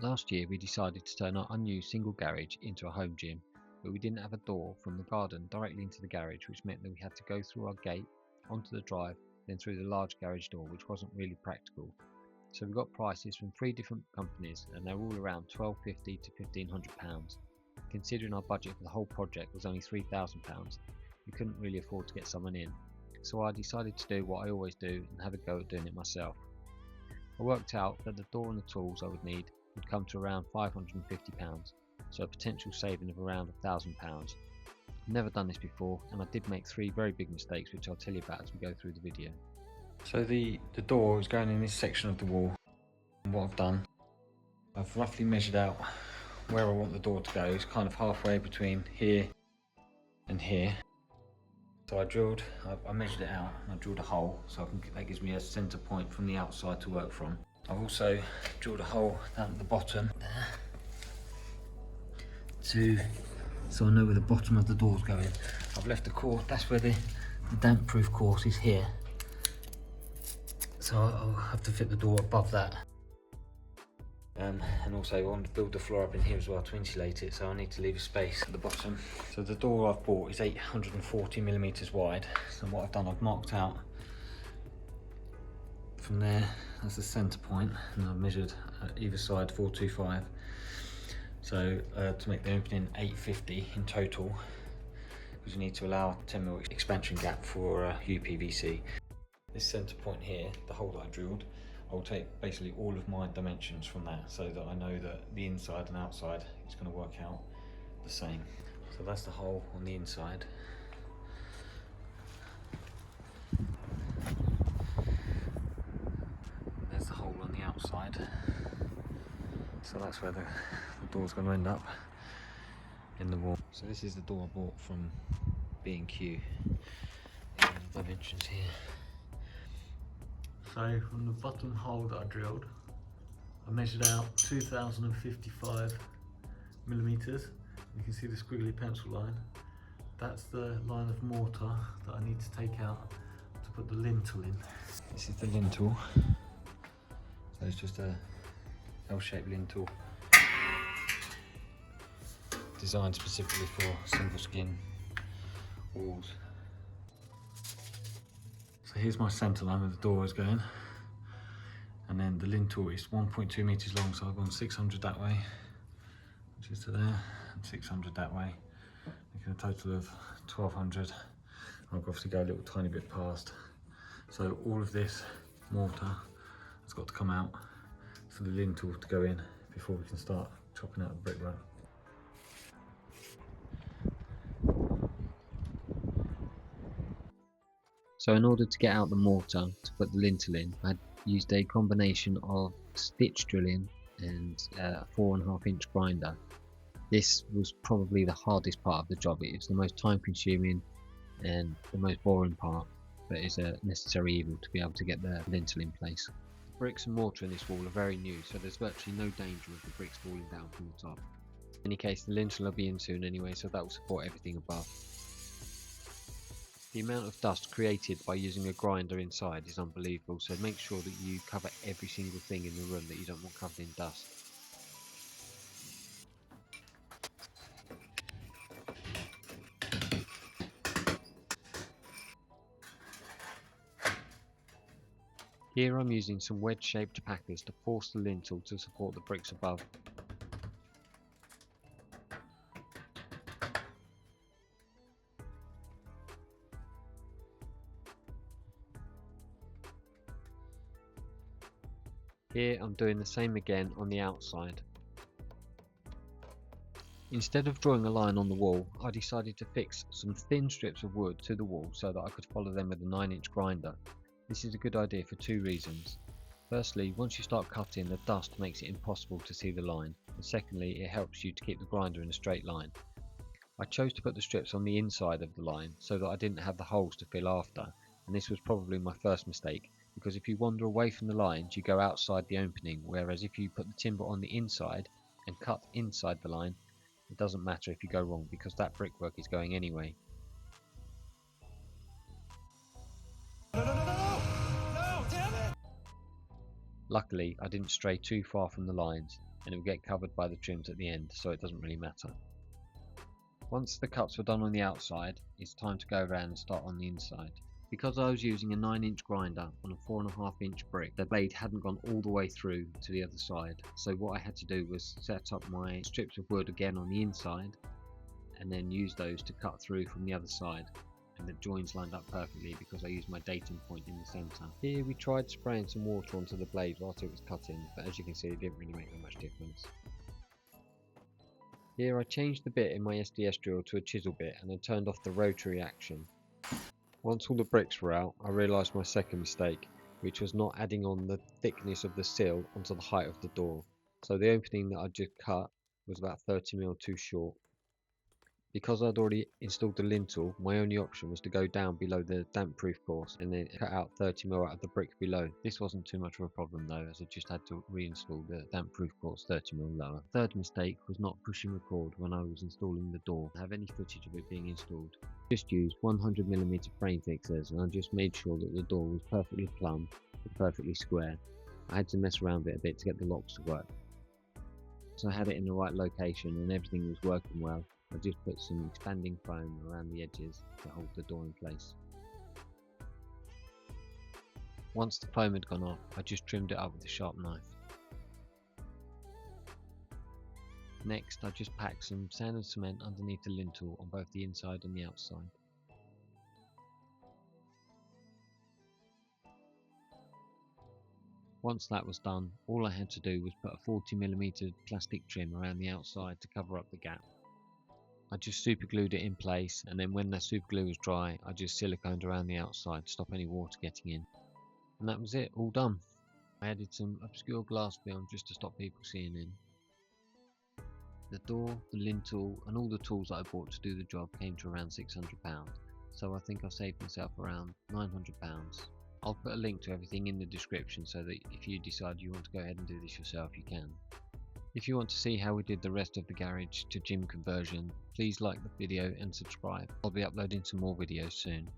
Last year we decided to turn our unused single garage into a home gym, but we didn't have a door from the garden directly into the garage, which meant that we had to go through our gate, onto the drive, then through the large garage door, which wasn't really practical. So we got prices from 3 different companies and they're all around £1,250 to £1,500. Considering our budget for the whole project was only £3,000, we couldn't really afford to get someone in. So I decided to do what I always do and have a go at doing it myself. I worked out that the door and the tools I would need would come to around £550, so a potential saving of around £1,000. I've never done this before and I did make 3 very big mistakes which I'll tell you about as we go through the video. So the door is going in this section of the wall, and what I've done, I've roughly measured out where I want the door to go. It's kind of halfway between here and here. So I measured it out and I drilled a hole, so that gives me a centre point from the outside to work from. I've also drilled a hole down at the bottom there, so I know where the bottom of the door's going. I've left the course, that's where the damp proof course is here. So I'll have to fit the door above that. And also I want to build the floor up in here as well to insulate it, so I need to leave a space at the bottom. So the door I've bought is 840mm wide. So what I've done, I've marked out from there, that's the centre point, and I've measured either side 425. So to make the opening 850 in total, because you need to allow a 10mm expansion gap for UPVC. This centre point here, the hole that I drilled, I'll take basically all of my dimensions from that, so that I know that the inside and outside is going to work out the same. So that's the hole on the inside. There's the hole on the outside. So that's where the door's going to end up, in the wall. So this is the door I bought from B&Q. The dimensions here. So from the bottom hole that I drilled, I measured out 2055mm. You can see the squiggly pencil line. That's the line of mortar that I need to take out to put the lintel in. This is the lintel. So it's just a L-shaped lintel designed specifically for single skin walls. So here's my centre line where the door is going, and then the lintel is 1.2 metres long, so I've gone 600 that way, which is to there, and 600 that way, making a total of 1200. I'll obviously go a little tiny bit past. So all of this mortar has got to come out for the lintel to go in before we can start chopping out the brickwork. So in order to get out the mortar to put the lintel in, I used a combination of stitch drilling and a 4.5-inch grinder. This was probably the hardest part of the job. It is the most time consuming and the most boring part, but it's a necessary evil to be able to get the lintel in place. The bricks and mortar in this wall are very new, so there's virtually no danger of the bricks falling down from the top. In any case, the lintel will be in soon anyway, so that will support everything above. The amount of dust created by using a grinder inside is unbelievable, so make sure that you cover every single thing in the room that you don't want covered in dust. Here I'm using some wedge-shaped packers to force the lintel to support the bricks above. Here I'm doing the same again on the outside. Instead of drawing a line on the wall, I decided to fix some thin strips of wood to the wall so that I could follow them with a 9-inch grinder. This is a good idea for 2 reasons. Firstly, once you start cutting, the dust makes it impossible to see the line, and secondly, it helps you to keep the grinder in a straight line. I chose to put the strips on the inside of the line so that I didn't have the holes to fill after, and this was probably my first mistake, because if you wander away from the lines you go outside the opening, whereas if you put the timber on the inside and cut inside the line, it doesn't matter if you go wrong because that brickwork is going anyway. Luckily I didn't stray too far from the lines, and it will get covered by the trims at the end, so it doesn't really matter. Once the cuts were done on the outside, it's time to go around and start on the inside. Because I was using a 9-inch grinder on a 4.5-inch brick, the blade hadn't gone all the way through to the other side, so what I had to do was set up my strips of wood again on the inside and then use those to cut through from the other side, and the joins lined up perfectly because I used my datum point in the centre. Here we tried spraying some water onto the blade whilst it was cutting, but as you can see it didn't really make that much difference. Here I changed the bit in my SDS drill to a chisel bit and then turned off the rotary action. Once all the bricks were out, I realised my second mistake, which was not adding on the thickness of the sill onto the height of the door. So the opening that I just cut was about 30mm too short. Because I'd already installed the lintel, my only option was to go down below the damp-proof course and then cut out 30mm out of the brick below. This wasn't too much of a problem though, as I just had to reinstall the damp-proof course 30mm lower. Third mistake was not pushing record when I was installing the door. I have any footage of it being installed. Just used 100mm frame fixers and I just made sure that the door was perfectly plumb and perfectly square. I had to mess around with it a bit to get the locks to work. So I had it in the right location and everything was working well. I just put some expanding foam around the edges to hold the door in place. Once the foam had gone off, I just trimmed it up with a sharp knife. Next, I just packed some sand and cement underneath the lintel on both the inside and the outside. Once that was done, all I had to do was put a 40mm plastic trim around the outside to cover up the gap. I just super glued it in place, and then when the super glue was dry, I just siliconed around the outside to stop any water getting in. And that was it, all done. I added some obscure glass film just to stop people seeing in. The door, the lintel, and all the tools that I bought to do the job came to around £600, so I think I saved myself around £900. I'll put a link to everything in the description so that if you decide you want to go ahead and do this yourself, you can. If you want to see how we did the rest of the garage to gym conversion, please like the video and subscribe. I'll be uploading some more videos soon.